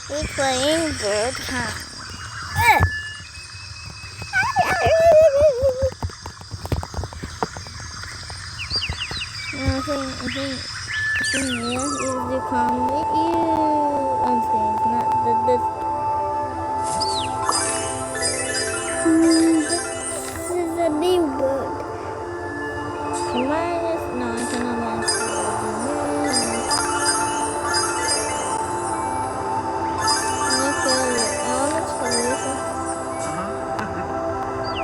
We're playing bird hunt. Yeah, is the comedy. I'm saying not this is a new bird. Minus no, I cannot minus.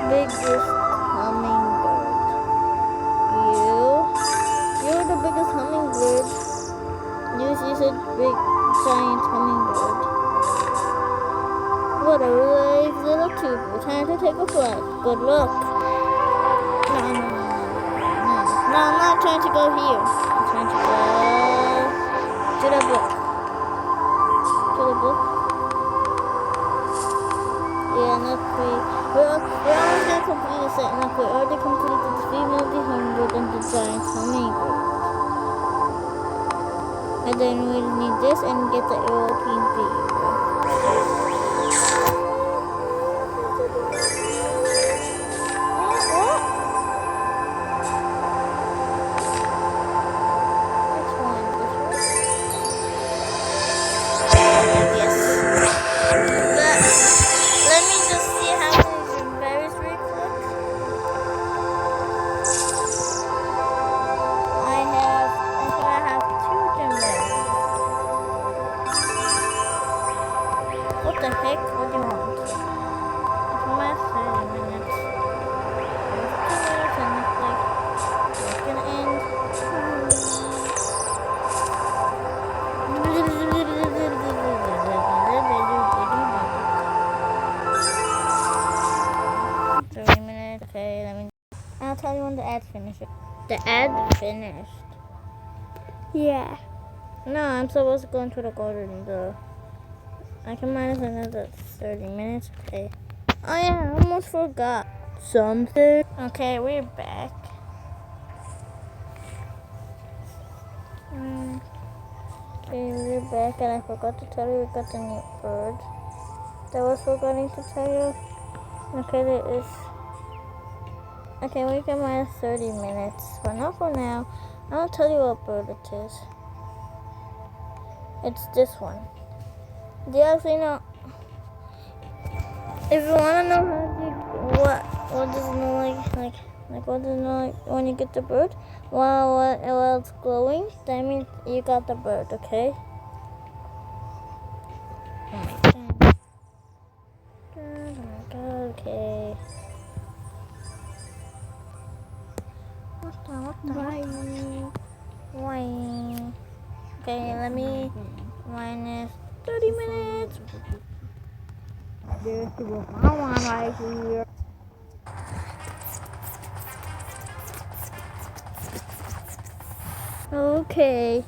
Biggest hummingbird. You're the biggest hummingbird. You said big, giant hummingbird. What a nice little tuber. Time to take a flight. Good luck. No, I'm not trying to go here. I'm trying to go to the book. To the book. Yeah, not three. We're almost gonna complete the set. Look, we already completed the female, the hummingbird, and the giant hummingbird. And then we need this and get the European beaver. What the heck? What do you want? It's my 30 minutes. There's 2 minutes and it's like it's gonna end. Okay, let me. I'll tell you when the ad finishes. The ad finished. Yeah. No, I'm supposed to go into the garden though. I can minus another 30 minutes. Okay. Oh yeah, I almost forgot something. Okay, we're back. Okay, we're back, and I forgot to tell you we got the new bird. That was forgetting to tell you. Okay, there is. Okay, we can minus 30 minutes. But not for now. I'll tell you what bird it is. It's this one. Do you actually know? If you want to know what does it know like what does it know like when you get the bird? While it's glowing, that means you got the bird. Okay. Oh my god. Okay. What the? Why? Okay, let me minus 30 minutes. There's the one right here. Okay.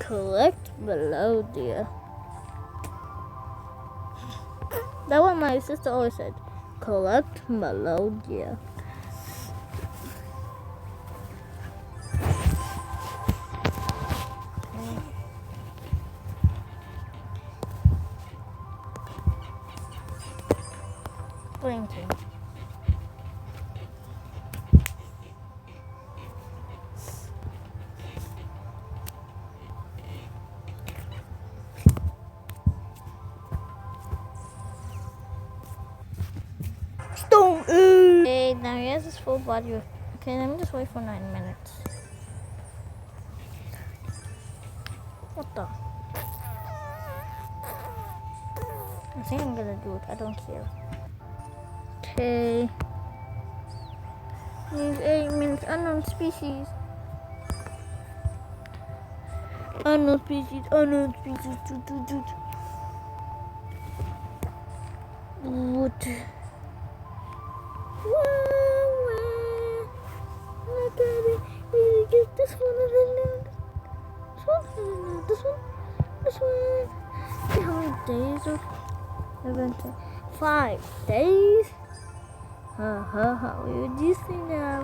Collect below, dear. That's what my sister always said. Collect below, dear. Blinking. Stone. Okay, now he has his full body. Okay, let me just wait for 9 minutes. What the? I think I'm gonna do it. I don't care. Okay. Needs 8 minutes. Unknown species. Unknown species. Unknown species. What? Look at it. We get this one and then this one. See how many days are 5 days? What would you say now?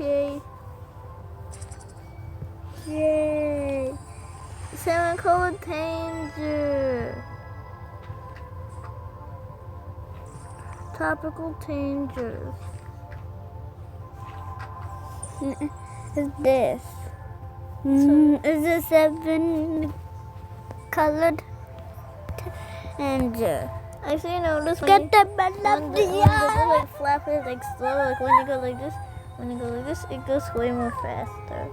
Okay. Yay. Seven color tanger. Tropical tangers. Is this? Is it 7 colored tanger? I see, notice when you, when the like flap is like slow, like when you go like this, it goes way more faster.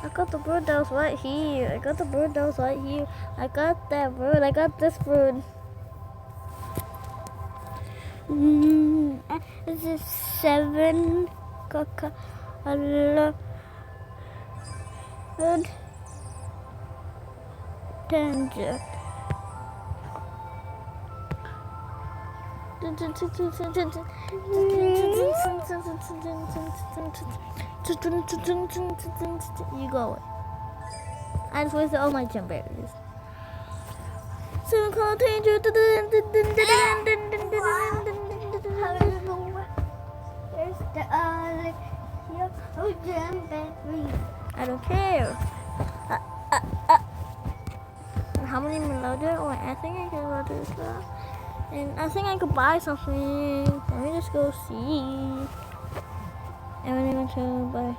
I got the bird that was right here. I got that bird. I got this bird. This is 7 colored tanger. You go away. I just wasted all my gem berries. Seven color tanger. There's the other gem berries. I don't care. How many melodies? Oh, I think I can go to this one. And I think I could buy something. Let me just go see. I'm going to buy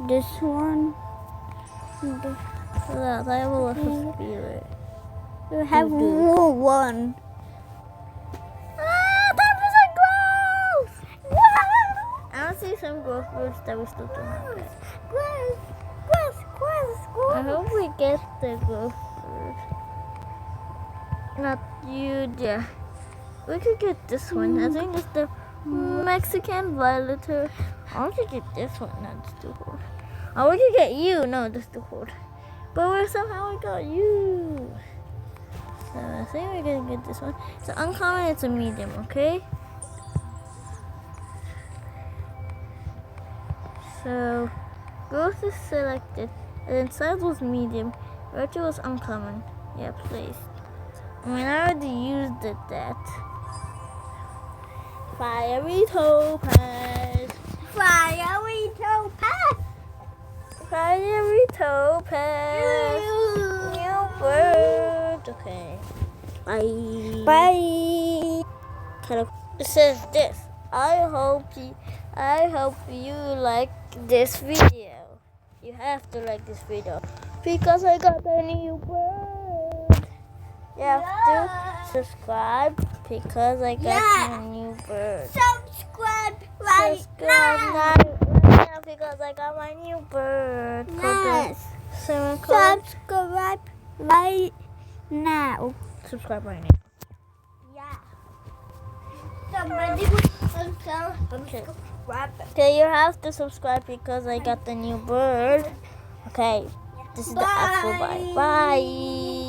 this one. I have a lot of spirit. You have more one. That was a growth! Wow! I want to see some growth fruits that we still don't have. Growth. I hope we get the growth fruit. Not you, dear. We could get this one. I think it's the Mexican violeter. I want to get this one, not just the horde. Or we could get you, no, just the horde. But somehow we got you. So I think we're gonna get this one. It's an uncommon, it's a medium, okay? So growth is selected, and then size was medium, virtue was uncommon. Yeah, please. I mean, I already used that. Fiery topaz. Fiery topaz. Fiery topaz. New bird. Okay. Bye. It says this. I hope you like this video. You have to like this video because I got a new bird. You have to subscribe because I got a new bird. Subscribe Subscribe now because I got my new bird. Yes. Subscribe right now. Subscribe right now. Yeah. Somebody subscribe. Okay, you have to subscribe because I got the new bird. Okay, this is the actual bye. Bye.